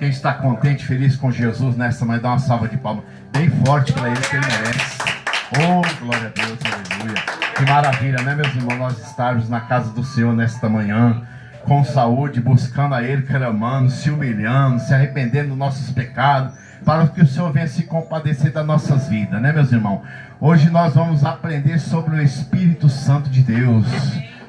Quem está contente, feliz com Jesus nessa manhã, dá uma salva de palmas bem forte para ele, que ele merece. Oh, glória a Deus, aleluia. Que maravilha, né, meus irmãos, nós estarmos na casa do Senhor nesta manhã, com saúde, buscando a Ele, clamando, se humilhando, se arrependendo dos nossos pecados, para que o Senhor venha se compadecer das nossas vidas, né, meus irmãos? Hoje nós vamos aprender sobre o Espírito Santo de Deus,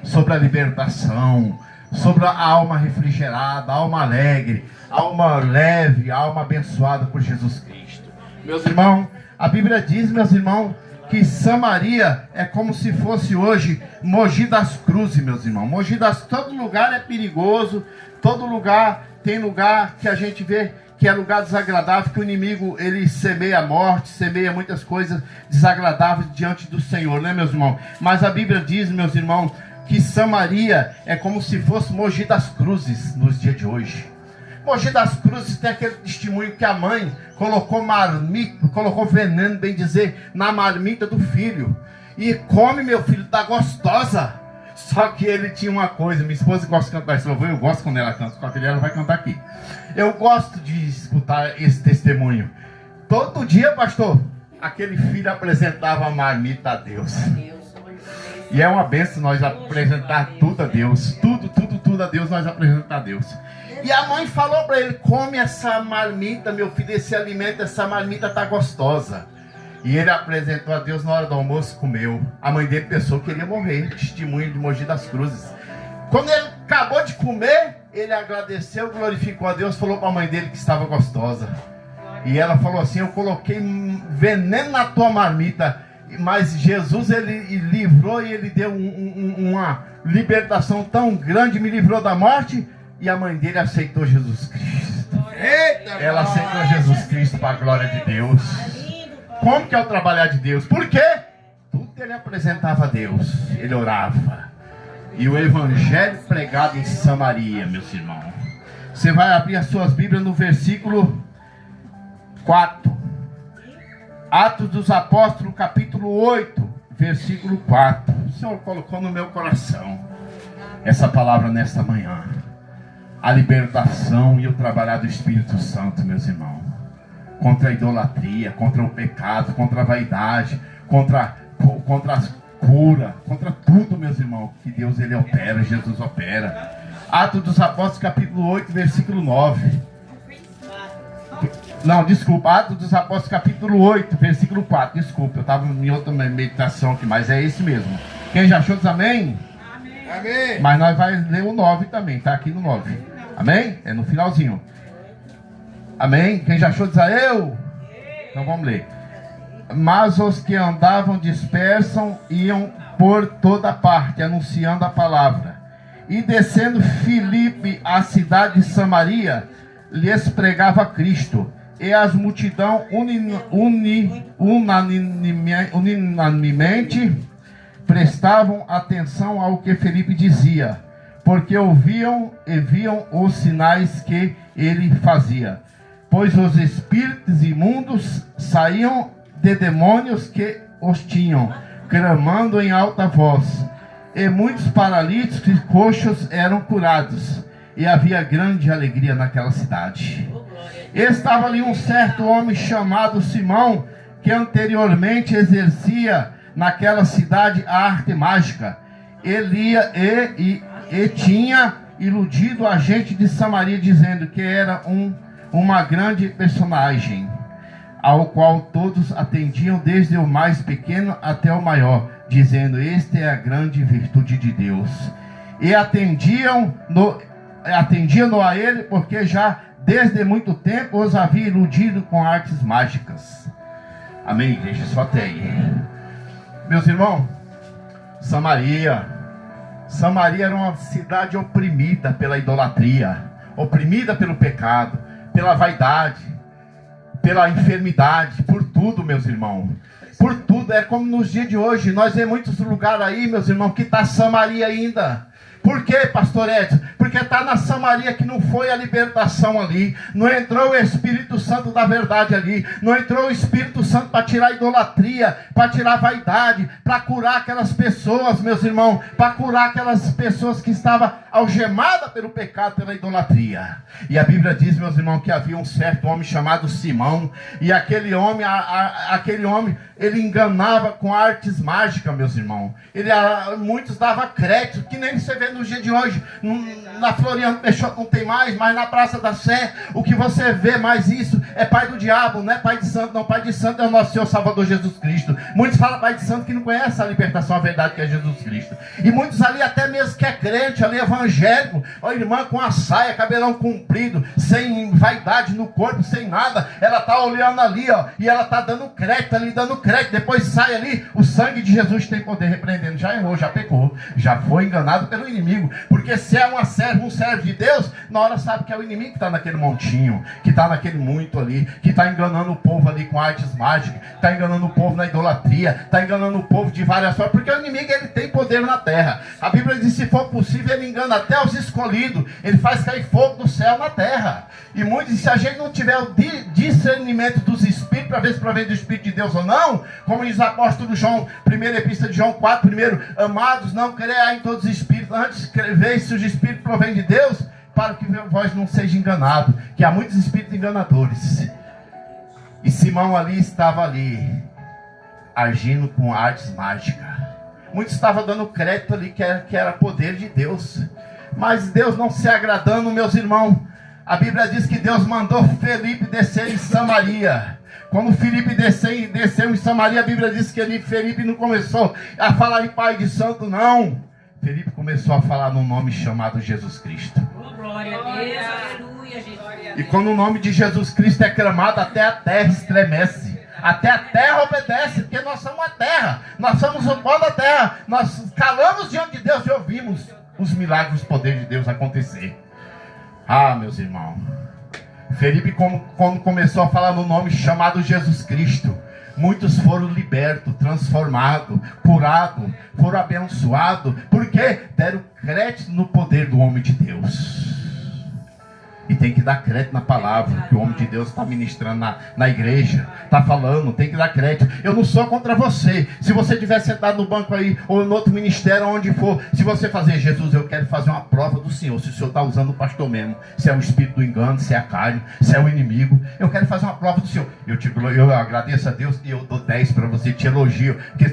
sobre a libertação, sobre a alma refrigerada, a alma alegre, a alma leve, a alma abençoada por Jesus Cristo. Meus irmãos, a Bíblia diz, meus irmãos, que Samaria é como se fosse hoje Mogi das Cruzes, meus irmãos. Mogi das Cruzes, todo lugar é perigoso, todo lugar tem lugar que a gente vê que é lugar desagradável, que o inimigo ele semeia a morte, semeia muitas coisas desagradáveis diante do Senhor, né, meus irmãos? Mas a Bíblia diz, meus irmãos, que Samaria é como se fosse Mogi das Cruzes nos dias de hoje. Mogi das Cruzes tem aquele testemunho que a mãe colocou marmita, colocou veneno, bem dizer, na marmita do filho. E come, meu filho, tá gostosa. Só que ele tinha uma coisa, minha esposa gosta de cantar esse louvor, eu gosto quando ela canta, só que ela vai cantar aqui. Eu gosto de escutar esse testemunho. Todo dia, pastor, aquele filho apresentava a marmita a Deus. E é uma bênção nós apresentar tudo a Deus. Tudo a Deus, nós apresentar a Deus. E a mãe falou para ele, come essa marmita, meu filho, esse alimento, essa marmita tá gostosa. E ele apresentou a Deus na hora do almoço, comeu. A mãe dele pensou que ele ia morrer, testemunho de Mogi das Cruzes. Quando ele acabou de comer, ele agradeceu, glorificou a Deus, falou para a mãe dele que estava gostosa. E ela falou assim, eu coloquei veneno na tua marmita, mas Jesus ele livrou e ele deu uma libertação tão grande, me livrou da morte. E a mãe dele aceitou Jesus Cristo. Ela aceitou Jesus Cristo para a glória de Deus. Como que é o trabalhar de Deus? Por quê? Tudo ele apresentava a Deus. Ele orava. E o evangelho pregado em Samaria, meus irmãos. Você vai abrir as suas Bíblias no versículo 4. Atos dos Apóstolos, capítulo 8, versículo 4. O Senhor colocou no meu coração essa palavra nesta manhã. A libertação e o trabalhar do Espírito Santo, meus irmãos. Contra a idolatria, contra o pecado, contra a vaidade, contra a cura, contra tudo, meus irmãos, que Deus ele opera, Jesus opera. Atos dos Apóstolos, capítulo 8, versículo 9. Não, desculpa, Atos dos Apóstolos, capítulo 8, versículo 4. Desculpa, eu estava em outra meditação aqui, mas é esse mesmo. Quem já achou, diz amém? Amém. Mas nós vamos ler o 9 também, tá aqui no 9. Amém? É no finalzinho. Amém? Quem já achou, diz a eu? Então vamos ler. Mas os que andavam dispersos iam por toda parte, anunciando a palavra. E descendo Filipe à cidade de Samaria, lhes pregava Cristo. E as multidão unanimemente prestavam atenção ao que Filipe dizia, porque ouviam e viam os sinais que ele fazia. Pois os espíritos imundos saíam de demônios que os tinham, clamando em alta voz. E muitos paralíticos e coxos eram curados. E havia grande alegria naquela cidade. Estava ali um certo homem chamado Simão, que anteriormente exercia naquela cidade a arte mágica. Ele ia e tinha iludido a gente de Samaria, dizendo que era uma grande personagem, ao qual todos atendiam, desde o mais pequeno até o maior, dizendo, esta é a grande virtude de Deus. E atendiam-no a ele, porque já desde muito tempo os havia iludido com artes mágicas. Amém, igreja? Só até aí. Meus irmãos, Samaria era uma cidade oprimida pela idolatria, oprimida pelo pecado, pela vaidade, pela enfermidade, por tudo, meus irmãos. Por tudo, é como nos dias de hoje, nós vemos muitos lugares aí, meus irmãos, que está Samaria ainda. Por quê, pastor Edson? Porque está na Samaria que não foi a libertação ali, não entrou o Espírito Santo da verdade ali, não entrou o Espírito Santo para tirar a idolatria, para tirar a vaidade, para curar aquelas pessoas, meus irmãos, para curar aquelas pessoas que estavam algemadas pelo pecado, pela idolatria. E a Bíblia diz, meus irmãos, que havia um certo homem chamado Simão, e aquele homem, ele enganava com artes mágicas, meus irmãos. Muitos davam crédito, que nem você vê no dia de hoje. Na Floriano Peixoto não tem mais, mas na Praça da Sé, o que você vê mais isso é pai do diabo, não é pai de santo, não. Pai de santo é o nosso Senhor Salvador Jesus Cristo. Muitos falam pai de santo que não conhece a libertação, a verdade que é Jesus Cristo. E muitos ali até mesmo que é crente, ali evangélico, ó, irmã com a saia, cabelão comprido, sem vaidade no corpo, sem nada, ela está olhando ali, ó, e ela está dando crédito ali, dando crédito, depois sai ali, o sangue de Jesus tem poder, repreendendo, já errou, já pecou, já foi enganado pelo inimigo, porque se é um servo de Deus, na hora sabe que é o inimigo que está naquele montinho, que está naquele muito ali, que está enganando o povo ali com artes mágicas, está enganando o povo na idolatria, está enganando o povo de várias formas, porque o inimigo ele tem poder na terra. A Bíblia diz, se for possível, ele engana até os escolhidos, ele faz cair fogo do céu na terra. E muitos, se a gente não tiver o discernimento dos espíritos, para ver se provém do Espírito de Deus ou não, como diz o apóstolo João, primeira epístola de João 4, primeiro, amados, não creia em todos os espíritos, antes ver se os espíritos provém de Deus, para que vós não sejam enganados, que há muitos espíritos enganadores. E Simão ali estava ali, agindo com artes mágicas. Muitos estavam dando crédito ali que era poder de Deus. Mas Deus não se agradando, meus irmãos. A Bíblia diz que Deus mandou Felipe descer em Samaria. Quando Felipe desceu em Samaria, a Bíblia diz que Felipe não começou a falar em pai de santo, não. Felipe começou a falar no nome chamado Jesus Cristo. Glória a Deus, aleluia, Jesus. E quando o nome de Jesus Cristo é clamado, até a terra estremece. Até a terra obedece, porque nós somos a terra. Nós somos o pó da terra. Nós calamos diante de Deus e ouvimos os milagres, os poderes de Deus acontecer. Ah, meus irmãos. Felipe, quando começou a falar no nome chamado Jesus Cristo, muitos foram libertos, transformados, curados, foram abençoados. Por quê? Deram crédito no poder do homem de Deus. E tem que dar crédito na palavra que o homem de Deus está ministrando na igreja, está falando, tem que dar crédito. Eu não sou contra você. Se você estiver sentado no banco aí, ou no outro ministério, onde for, se você fazer, Jesus, eu quero fazer uma prova do Senhor, se o Senhor está usando o pastor mesmo, se é o espírito do engano, se é a carne, se é o inimigo, eu quero fazer uma prova do Senhor. Eu agradeço a Deus e eu dou 10 para você, te elogio, porque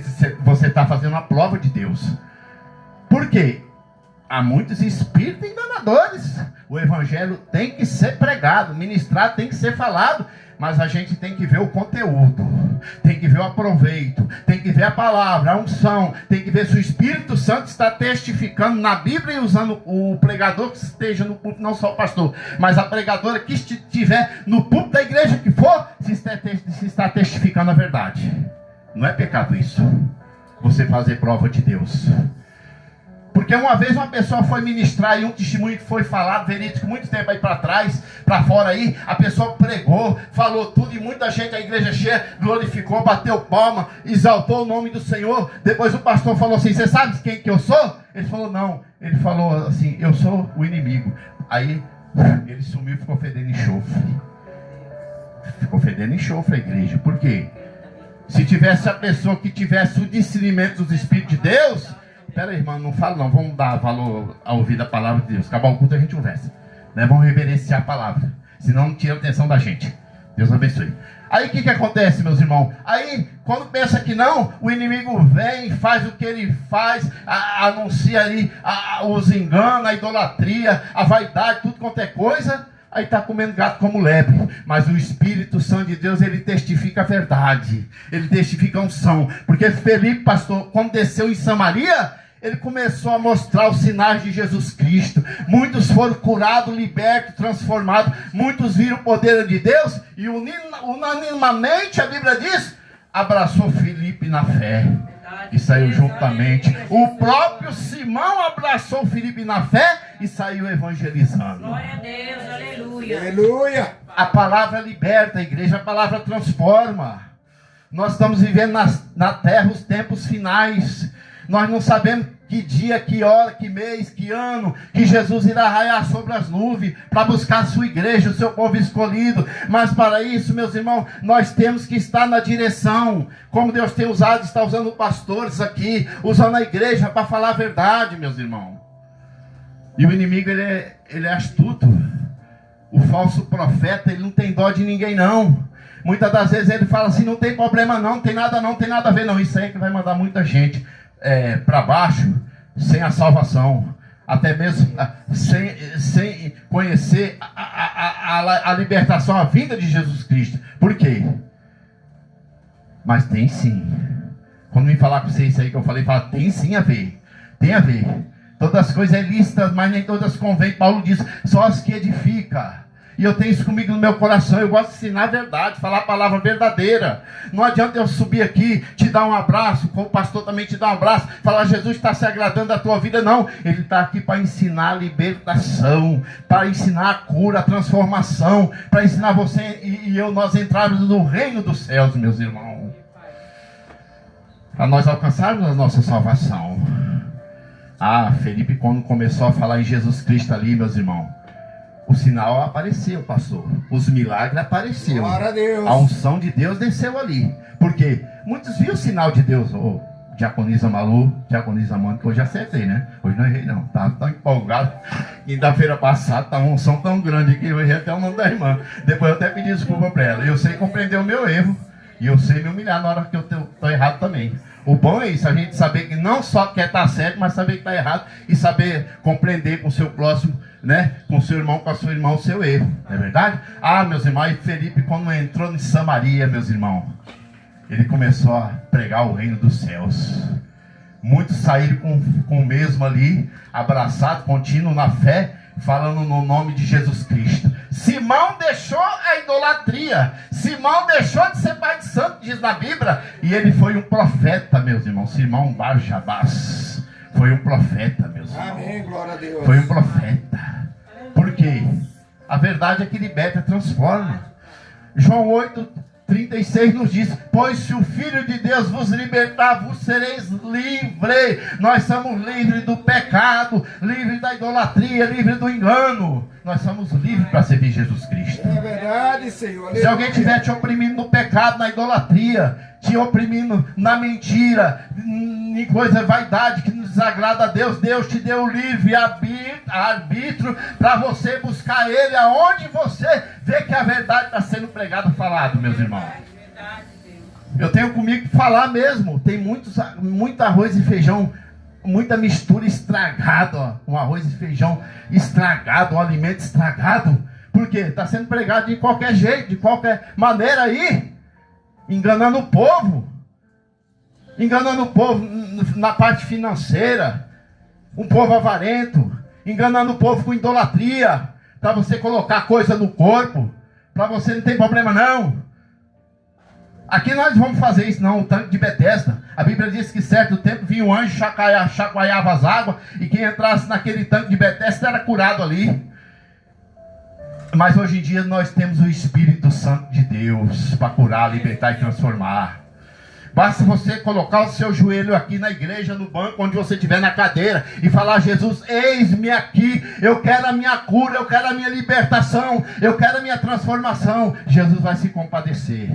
você está fazendo uma prova de Deus. Por quê? Há muitos espíritos enganadores. O evangelho tem que ser pregado, ministrado, tem que ser falado, mas a gente tem que ver o conteúdo, tem que ver o aproveito, tem que ver a palavra, a unção, tem que ver se o Espírito Santo está testificando na Bíblia e usando o pregador que esteja no púlpito, não só o pastor, mas a pregadora que estiver no púlpito da igreja que for, se está testificando a verdade. Não é pecado isso, você fazer prova de Deus. Porque uma vez uma pessoa foi ministrar e um testemunho que foi falado, verídico, muito tempo aí para trás, para fora aí, a pessoa pregou, falou tudo e muita gente, a igreja cheia, glorificou, bateu palma, exaltou o nome do Senhor. Depois o pastor falou assim, você sabe quem que eu sou? Ele falou, não. Ele falou assim, eu sou o inimigo. Aí ele sumiu e ficou fedendo enxofre. Ficou fedendo enxofre a igreja. Por quê? Se tivesse a pessoa que tivesse o discernimento dos Espíritos de Deus... Espera aí, irmão, não fala não, vamos dar valor a ouvir a palavra de Deus. Acabar o culto a gente conversa, né? Vamos reverenciar a palavra, senão não tira a atenção da gente. Deus abençoe. Aí o que acontece, meus irmãos? Aí, quando pensa que não, o inimigo vem, faz o que ele faz, anuncia aí os enganos, a idolatria, a vaidade, tudo quanto é coisa. Aí está comendo gato como lebre. Mas o Espírito Santo de Deus, ele testifica a verdade. Ele testifica a unção. Porque Felipe, pastor, quando desceu em Samaria, ele começou a mostrar os sinais de Jesus Cristo. Muitos foram curados, libertos, transformados. Muitos viram o poder de Deus. E unanimamente, a Bíblia diz, abraçou Felipe na fé. E saiu juntamente. O próprio Simão abraçou Felipe na fé e saiu evangelizando. Glória a Deus, aleluia. Aleluia. A palavra liberta a igreja, a palavra transforma. Nós estamos vivendo na terra os tempos finais. Nós não sabemos que dia, que hora, que mês, que ano, que Jesus irá raiar sobre as nuvens para buscar a sua igreja, o seu povo escolhido. Mas para isso, meus irmãos, nós temos que estar na direção, como Deus tem usado, está usando pastores aqui, usando a igreja para falar a verdade, meus irmãos. E o inimigo, ele é astuto. O falso profeta, ele não tem dó de ninguém não. Muitas das vezes ele fala assim, não tem problema não, tem nada a ver não. Isso aí que vai mandar muita gente para baixo, sem a salvação. Até mesmo sem conhecer a libertação, a vinda de Jesus Cristo. Por quê? Mas tem sim. Quando me falar com você isso aí que eu falei, fala, tem sim a ver. Tem a ver. Todas as coisas é lícitas, mas nem todas convêm. Paulo diz, só as que edifica. E eu tenho isso comigo no meu coração. Eu gosto de ensinar a verdade, falar a palavra verdadeira. Não adianta eu subir aqui, te dar um abraço, como o pastor também te dá um abraço, falar, Jesus está se agradando da tua vida. Não, ele está aqui para ensinar a libertação, para ensinar a cura, a transformação, para ensinar você e eu, nós entrarmos no reino dos céus, meus irmãos. Para nós alcançarmos a nossa salvação. Felipe, quando começou a falar em Jesus Cristo ali, meus irmãos, o sinal apareceu, pastor. Os milagres apareceram. Glória a Deus. A unção de Deus desceu ali. Porque muitos viram o sinal de Deus. Diaconisa Malu, diaconisa Mônica, hoje acertei, né? Hoje não errei não. Estava tão empolgado. Quinta-feira passada, estava uma unção tão grande que eu errei até o nome da irmã. Depois eu até pedi desculpa para ela. Eu sei compreender o meu erro. E eu sei me humilhar na hora que eu estou errado também. O bom é isso, a gente saber que não só quer estar certo, mas saber que está errado e saber compreender com o seu próximo, né? Com o seu irmão, com a sua irmã, o seu erro. Não é verdade? Meus irmãos, e Felipe, quando entrou em Samaria, meus irmãos, ele começou a pregar o reino dos céus. Muitos saíram com o mesmo ali, abraçado, contínuo na fé, falando no nome de Jesus Cristo. Simão deixou a idolatria. Simão deixou de ser pai de santo, diz na Bíblia. E ele foi um profeta, meus irmãos. Simão Barjabás foi um profeta, meus irmãos. Amém, glória a Deus. Foi um profeta. Por quê? A verdade é que liberta, transforma. João 8:36 nos diz, pois se o Filho de Deus vos libertar, vos sereis livres. Nós somos livres do pecado, livres da idolatria, livres do engano. Nós somos livres para servir Jesus Cristo. É verdade, Senhor. Se alguém estiver te oprimindo no pecado, na idolatria, te oprimindo na mentira, em coisa vaidade que não desagrada a Deus, Deus te deu livre arbítrio para você buscar Ele aonde você vê que a verdade está sendo pregada, falado, meus irmãos. Eu tenho comigo que falar mesmo. Tem muito arroz e feijão, muita mistura estragada, um arroz e feijão estragado, um alimento estragado. Por quê? Está sendo pregado de qualquer jeito, de qualquer maneira aí, enganando o povo na parte financeira, um povo avarento, enganando o povo com idolatria, para você colocar coisa no corpo, para você não tem problema não. Aqui nós vamos fazer isso não, o tanque de Betesda. A Bíblia diz que certo tempo vinha um anjo, chacoalhava as águas, e quem entrasse naquele tanque de Betesda era curado ali. Mas hoje em dia nós temos o Espírito Santo de Deus para curar, libertar e transformar. Basta você colocar o seu joelho aqui na igreja, no banco, onde você estiver na cadeira, e falar, Jesus, eis-me aqui, eu quero a minha cura, eu quero a minha libertação, eu quero a minha transformação. Jesus vai se compadecer.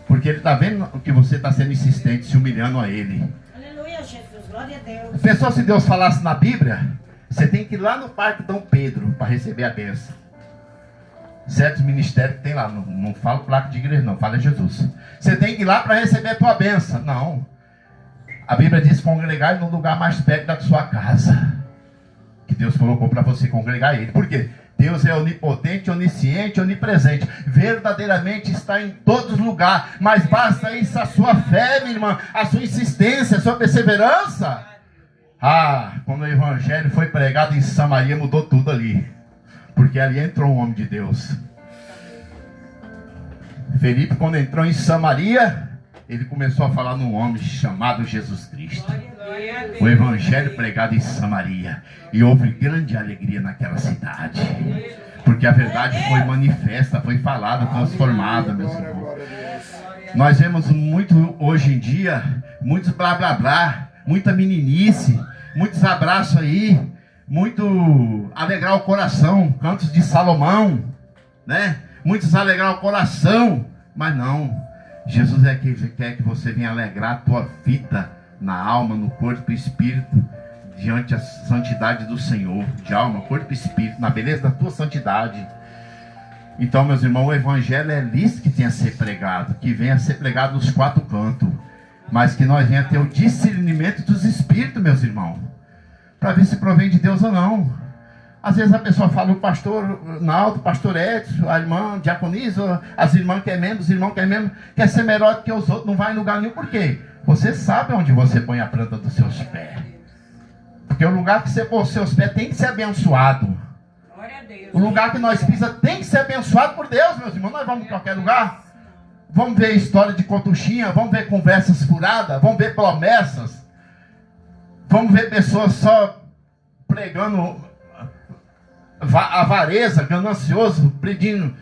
Porque Ele está vendo que você está sendo insistente, se humilhando a Ele. Aleluia, Jesus, glória a Deus. Pensou se Deus falasse na Bíblia? Você tem que ir lá no Parque Dom Pedro para receber a bênção. Certos ministérios que tem lá, não falo placa de igreja não, fala Jesus. Você tem que ir lá para receber a tua bênção. Não. A Bíblia diz congregar no lugar mais perto da sua casa. Que Deus colocou para você congregar Ele. Por quê? Deus é onipotente, onisciente, onipresente. Verdadeiramente está em todos os lugares. Mas basta isso a sua fé, minha irmã, a sua insistência, a sua perseverança. Quando o evangelho foi pregado em Samaria, mudou tudo ali. Porque ali entrou um homem de Deus. Felipe, quando entrou em Samaria, ele começou a falar num homem chamado Jesus Cristo. O evangelho pregado em Samaria. E houve grande alegria naquela cidade. Porque a verdade foi manifesta, foi falada, transformada, meus irmãos. Nós vemos muito hoje em dia, muitos blá blá blá, muita meninice, muitos abraços aí, muito alegrar o coração, cantos de Salomão, né? Muitos alegrar o coração, mas não. Jesus é que quer que você venha alegrar a tua vida na alma, no corpo e espírito, diante da santidade do Senhor, de alma, corpo e espírito, na beleza da tua santidade. Então, meus irmãos, o evangelho é lícito que tenha a ser pregado, que venha a ser pregado nos quatro cantos, mas que nós venha ter o discernimento dos espíritos, meus irmãos, para ver se provém de Deus ou não. Às vezes a pessoa fala, o pastor Naldo, o pastor Edson, a irmã Diaconisa, as irmãs que é membro, os irmãos que é membro, quer ser melhor do que os outros, não vai em lugar nenhum. Por quê? Você sabe onde você põe a planta dos seus pés. Porque o lugar que você põe os seus pés tem que ser abençoado. Glória a Deus. O lugar que nós pisamos tem que ser abençoado por Deus, meus irmãos. Nós vamos em qualquer lugar. Vamos ver história de cotuchinha, vamos ver conversas furadas, vamos ver promessas. Vamos ver pessoas só pregando avareza, ganancioso, pedindo.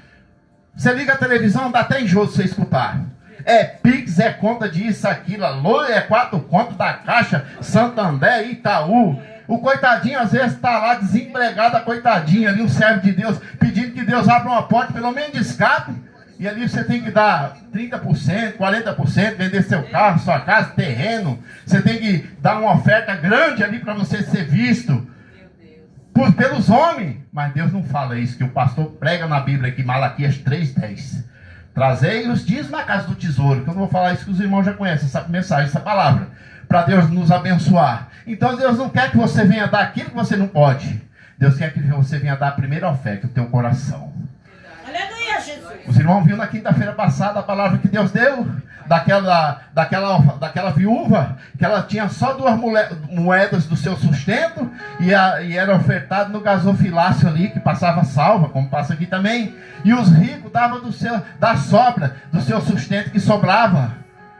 Você liga a televisão, dá até enjoo você escutar. É Pix, é conta disso, aquilo, alô, é 4 contas da Caixa, Santander, Itaú. O coitadinho às vezes está lá desempregado, a coitadinha ali, um servo de Deus, pedindo que Deus abra uma porta, pelo menos de escape. E ali você tem que dar 30%, 40%, vender seu carro, sua casa, terreno. Você tem que dar uma oferta grande ali para você ser visto pelos homens. Mas Deus não fala isso, que o pastor prega na Bíblia aqui, Malaquias 3:10. Trazei os dias na casa do tesouro, que eu não vou falar isso, que os irmãos já conhecem essa mensagem, essa palavra, para Deus nos abençoar. Então Deus não quer que você venha dar aquilo que você não pode. Deus quer que você venha dar a primeira oferta, o teu coração. Aleluia, Jesus. Os irmãos viram na quinta-feira passada a palavra que Deus deu, daquela viúva, que ela tinha só 2 moedas do seu sustento, e era ofertado no gasofilácio ali, que passava salva, como passa aqui também. E os ricos davam da sobra, do seu sustento que sobrava.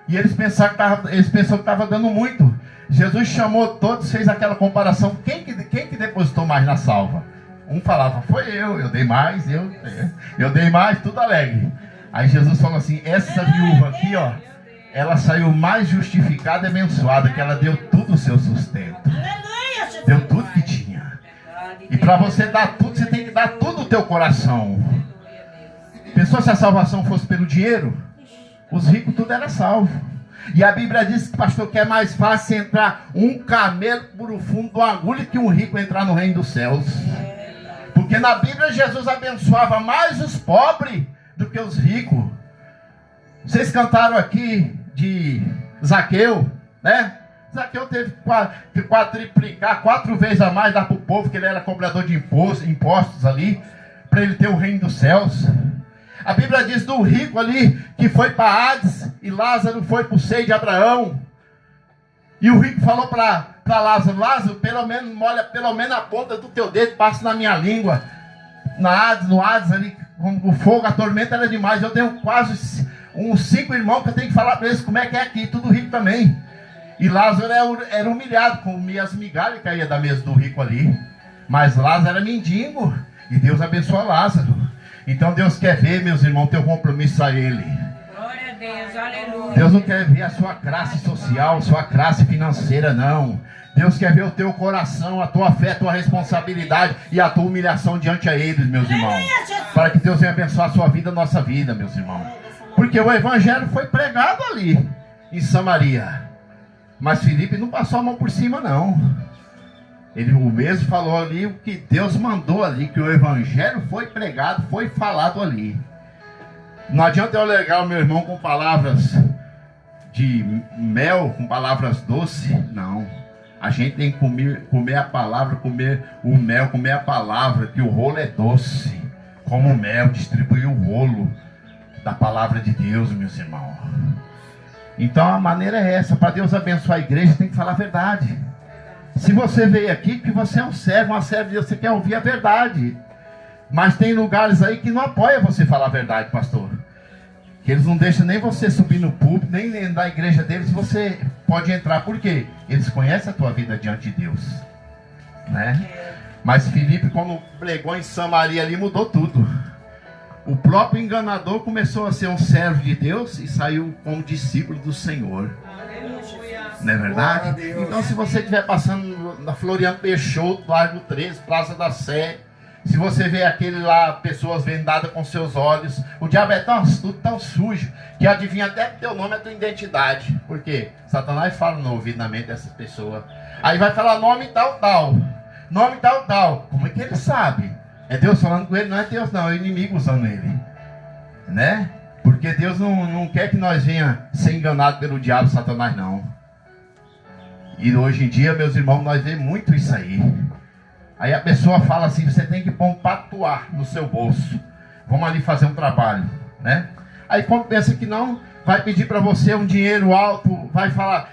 E eles pensaram que estava dando muito. Jesus chamou todos, fez aquela comparação. Quem que depositou mais na salva? Um falava, foi eu dei mais, eu dei mais, tudo alegre. Aí Jesus falou assim, essa viúva aqui, ó, ela saiu mais justificada e abençoada, que ela deu tudo o seu sustento. Aleluia, Jesus. Deu tudo que tinha. E para você dar tudo, você tem que dar tudo o teu coração. Pensou se a salvação fosse pelo dinheiro? Os ricos tudo era salvo. E a Bíblia diz que, pastor, que é mais fácil entrar um camelo por o fundo de uma agulha que um rico entrar no reino dos céus. Porque na Bíblia Jesus abençoava mais os pobres do que os ricos. Vocês cantaram aqui de Zaqueu, né? Zaqueu teve que quadriplicar 4 vezes a mais, dar para o povo, que ele era cobrador de impostos ali, para ele ter o reino dos céus. A Bíblia diz do rico ali, que foi para Hades, e Lázaro foi para o seio de Abraão. E o rico falou para Lázaro, Lázaro, pelo menos molha pelo menos a ponta do teu dedo, passa na minha língua. No Hades ali, com o fogo, a tormenta era demais. Eu tenho quase uns 5 irmãos que eu tenho que falar para eles como é que é aqui, tudo rico também. E Lázaro era humilhado, comia as migalhas que caía da mesa do rico ali. Mas Lázaro era mendigo, e Deus abençoa Lázaro. Então Deus quer ver, meus irmãos, teu compromisso a Ele. Glória a Deus, aleluia. Deus não quer ver a sua classe social, sua classe financeira, não. Deus quer ver o teu coração, a tua fé, a tua responsabilidade e a tua humilhação diante a eles, meus irmãos. Para que Deus venha abençoar a sua vida, a nossa vida, meus irmãos. Porque o evangelho foi pregado ali, em Samaria. Mas Filipe não passou a mão por cima, não. O mesmo falou ali o que Deus mandou ali, que o evangelho foi pregado, foi falado ali. Não adianta eu alegar o meu irmão com palavras de mel, com palavras doces, não. A gente tem que comer a palavra, comer o mel, comer a palavra, que o rolo é doce, como o mel, distribuir o rolo da palavra de Deus, meus irmãos. Então a maneira é essa, para Deus abençoar a igreja, tem que falar a verdade. Se você veio aqui, que você é um servo, uma serva de Deus, você quer ouvir a verdade. Mas tem lugares aí que não apoia você falar a verdade, pastor. Que eles não deixam nem você subir no púlpito, nem na igreja deles, você pode entrar. Por quê? Eles conhecem a tua vida diante de Deus, né? Mas Filipe, quando pregou em Samaria ali, mudou tudo. O próprio enganador começou a ser um servo de Deus e saiu como discípulo do Senhor. Não é verdade? Glória a Deus. Então, se você estiver passando na Floriano Peixoto, Largo 13, Praça da Sé, se você vê aquele lá, pessoas vendadas com seus olhos, o diabo é tudo tão sujo, que adivinha até teu nome e a tua identidade. Por quê? Satanás fala no ouvido, na mente dessas pessoas. Aí vai falar nome tal, tal. Nome tal, tal. Como é que ele sabe? É Deus falando com ele? Não é Deus não, é o inimigo usando ele. Né? Porque Deus não quer que nós venha ser enganado pelo diabo, Satanás não. E hoje em dia, meus irmãos, nós vemos muito isso aí. Aí a pessoa fala assim, você tem que pôr um patuar no seu bolso. Vamos ali fazer um trabalho, né? Aí quando pensa que não, vai pedir para você um dinheiro alto, vai falar,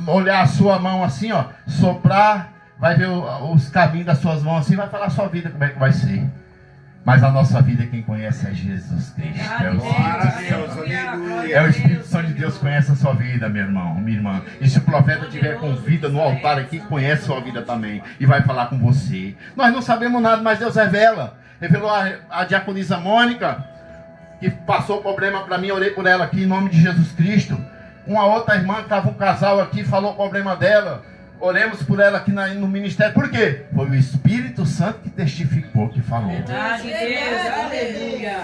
olhar a sua mão assim, ó, soprar, vai ver os caminhos das suas mãos assim, vai falar a sua vida como é que vai ser. Mas a nossa vida quem conhece é Jesus Cristo. É o Glória a Espírito Deus, Santo. aleluia. É o Espírito Santo de Deus que conhece a sua vida, meu irmão, minha irmã. E se o profeta estiver com vida no altar aqui, conhece a sua vida também. E vai falar com você. Nós não sabemos nada, mas Deus revela. Revelou a diaconisa Mônica, que passou o problema para mim, orei por ela aqui em nome de Jesus Cristo. Uma outra irmã que estava um casal aqui, falou o problema dela. Oremos por ela aqui no ministério. Por quê? Foi o Espírito Santo que testificou, que falou. Verdade, Deus, aleluia.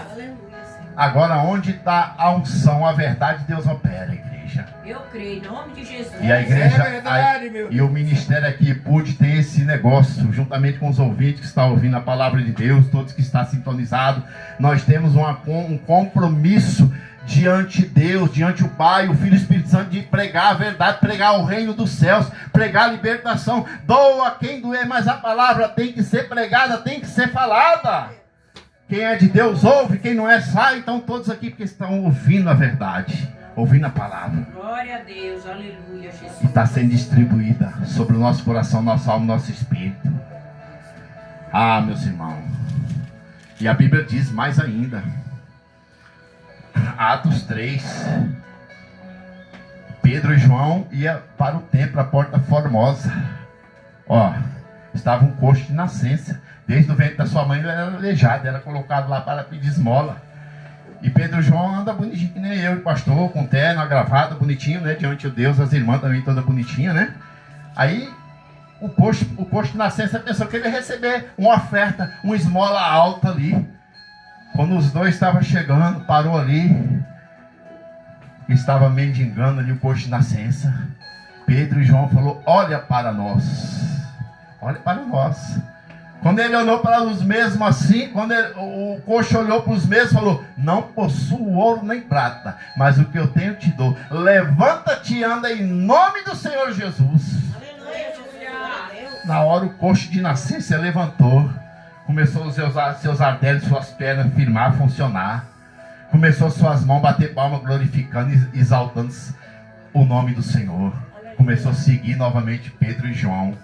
Agora, onde está a unção, a verdade, Deus opera, igreja. Eu creio, em nome de Jesus. E a igreja, É verdade, meu e o ministério aqui pude ter esse negócio, juntamente com os ouvintes que estão ouvindo a palavra de Deus, todos que estão sintonizados. Nós temos um compromisso diante de Deus, diante o Pai, o Filho e o Espírito Santo, de pregar a verdade, pregar o reino dos céus, pregar a libertação. Doa quem doer, mas a palavra tem que ser pregada, tem que ser falada. Quem é de Deus ouve, quem não é sai. Então todos aqui que estão ouvindo a verdade, ouvindo a palavra, Glória a Deus, aleluia, que Jesus. está sendo distribuída sobre o nosso coração, nossa alma, nosso espírito. Ah, meus irmãos, e a Bíblia diz mais ainda, Atos 3, Pedro e João iam para o templo, a porta formosa. Ó, estava um coxo de nascença. Desde o ventre da sua mãe ele era aleijado, era colocado lá para pedir esmola. E Pedro e João anda bonitinho, que nem eu, pastor, com terno, a gravata, bonitinho, né? Diante de Deus, as irmãs também toda bonitinha, né? Aí o coxo de nascença pensou que ele ia receber uma oferta, uma esmola alta ali. Quando os dois estavam chegando, parou ali, estava mendigando ali o coxo de nascença. Pedro e João falou, olha para nós. Olha para nós. Quando ele olhou para os mesmos assim, quando o coxo olhou para os mesmos, falou, não possuo ouro nem prata, mas o que eu tenho te dou. Levanta-te e anda em nome do Senhor Jesus. Aleluia, Jesus. Na hora o coxo de nascença levantou. Começou os seus artérios, suas pernas firmar, funcionar. Começou suas mãos a bater palma, glorificando e exaltando o nome do Senhor. Começou a seguir novamente Pedro e João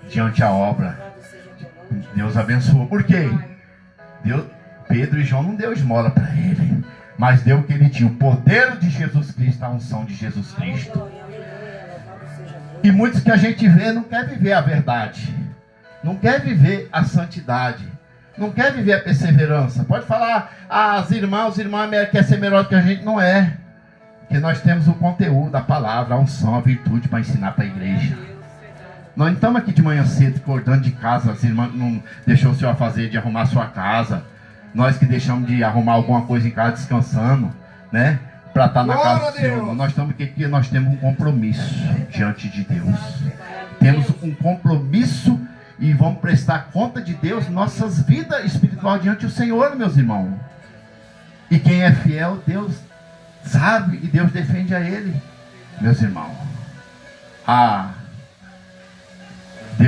diante a obra. Deus abençoou. Por quê? Pedro e João não deu esmola para ele, mas deu o que ele tinha, o poder de Jesus Cristo, a unção de Jesus Cristo. E muitos que a gente vê não quer viver a verdade, não quer viver a santidade, não quer viver a perseverança. Pode falar, os irmãos querem ser melhor que a gente. Não é, porque nós temos o conteúdo, a palavra, a unção, a virtude para ensinar para a igreja. Nós não estamos aqui de manhã cedo acordando de casa, as irmãs não deixou o senhor fazer de arrumar a sua casa, nós que deixamos de arrumar alguma coisa em casa descansando, né, para estar na casa do Senhor. Nós estamos aqui, nós temos um compromisso diante de Deus, temos um compromisso e vamos prestar conta de Deus, nossas vidas espirituais diante do Senhor, meus irmãos. E quem é fiel, Deus sabe e Deus defende a ele, meus irmãos.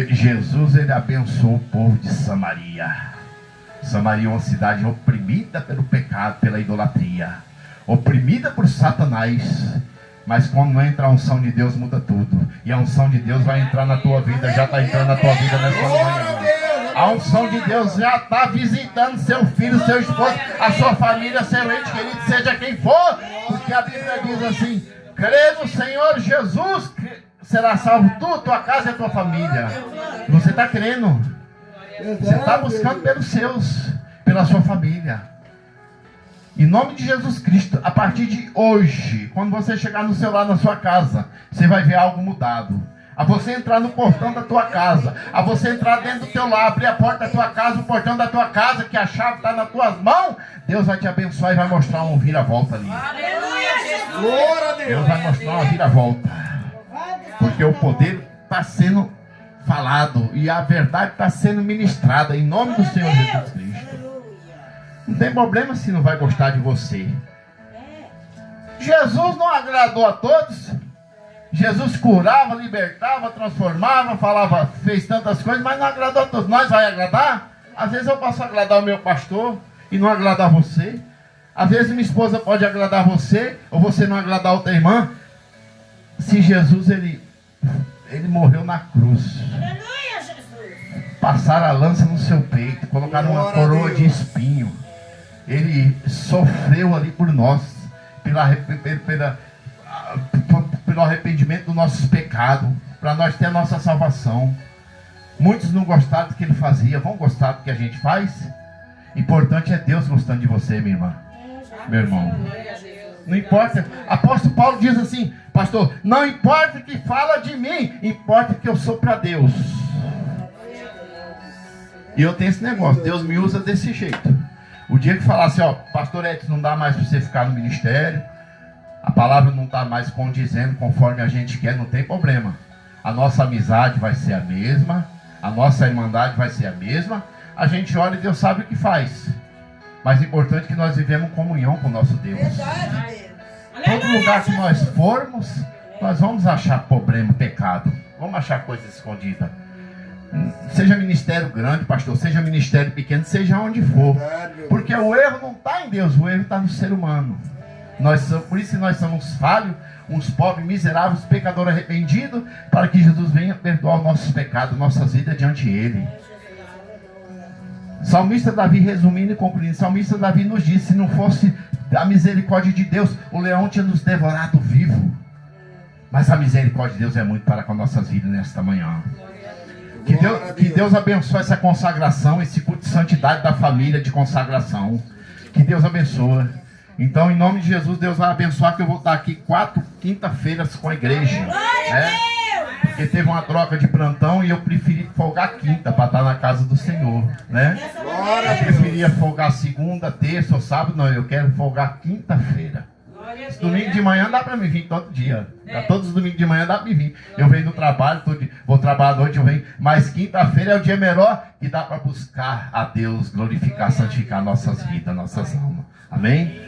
Jesus, ele abençoou o povo de Samaria. Samaria é uma cidade oprimida pelo pecado, pela idolatria, oprimida por Satanás. Mas quando entra a unção de Deus, muda tudo. E a unção de Deus vai entrar na tua vida, já está entrando na tua vida nessa manhã. A unção de Deus já está visitando seu filho, seu esposo, a sua família, seu ente querido, seja quem for. Porque a Bíblia diz assim, crê no Senhor Jesus, será salvo tu, tua casa e a tua família. Você está crendo. Você está buscando pelos seus, pela sua família. Em nome de Jesus Cristo, a partir de hoje, quando você chegar no seu lar, na sua casa, você vai ver algo mudado. A você entrar no portão da tua casa, a você entrar dentro do teu lar, abrir a porta da tua casa, o portão da tua casa, que a chave está nas tuas mãos, Deus vai te abençoar e vai mostrar um vira-volta ali. Aleluia, Jesus. Glória a Deus. Deus vai mostrar uma vira-volta. Porque o poder está sendo falado e a verdade está sendo ministrada em nome do Senhor Jesus Cristo. Não tem problema se não vai gostar de você. Jesus não agradou a todos. Jesus curava, libertava, transformava, falava, fez tantas coisas, mas não agradou a todos. Nós vai agradar? Às vezes eu posso agradar o meu pastor e não agradar você. Às vezes minha esposa pode agradar você, ou você não agradar outra irmã. Se Jesus, ele morreu na cruz. Passaram a lança no seu peito, colocaram uma coroa de espinho. Ele sofreu ali por nós, pelo arrependimento dos nossos pecados, para nós ter a nossa salvação. Muitos não gostaram do que ele fazia, vão gostar do que a gente faz? Importante é Deus gostando de você, minha irmã, meu irmão. Não importa, apóstolo Paulo diz assim, pastor, não importa o que fala de mim, importa que eu sou para Deus. E eu tenho esse negócio, Deus me usa desse jeito. O dia que falar assim, ó, pastor Edson, não dá mais para você ficar no ministério, a palavra não está mais condizendo conforme a gente quer, não tem problema. A nossa amizade vai ser a mesma, a nossa irmandade vai ser a mesma, a gente olha e Deus sabe o que faz. Mas o importante é que nós vivemos comunhão com o nosso Deus. Todo lugar que nós formos, nós vamos achar problema, pecado, vamos achar coisa escondida. Seja ministério grande, pastor, seja ministério pequeno, seja onde for. Porque o erro não está em Deus, o erro está no ser humano. Por isso que nós somos falhos, uns pobres, miseráveis, pecadores arrependidos, para que Jesus venha perdoar os nossos pecados, nossas vidas diante dele. Salmista Davi, resumindo e concluindo, salmista Davi nos disse, se não fosse a misericórdia de Deus, o leão tinha nos devorado vivo. Mas a misericórdia de Deus é muito para com nossas vidas nesta manhã. Que Deus abençoe essa consagração, esse culto de santidade da família de consagração. Que Deus abençoe. Então, em nome de Jesus, Deus vai abençoar, que eu vou estar aqui 4 quinta-feiras com a igreja. Né? Porque teve uma troca de plantão e eu preferi folgar quinta para estar na casa do Senhor. Né? Eu preferia folgar segunda, terça ou sábado. Não, eu quero folgar quinta-feira. Domingo de manhã dá para me vir todo dia. Todos os domingos de manhã dá para me vir. Eu venho do trabalho, vou trabalhar à noite, eu venho. Mas quinta-feira é o dia melhor que dá para buscar a Deus, glorificar, santificar nossas vidas, nossas almas. Amém?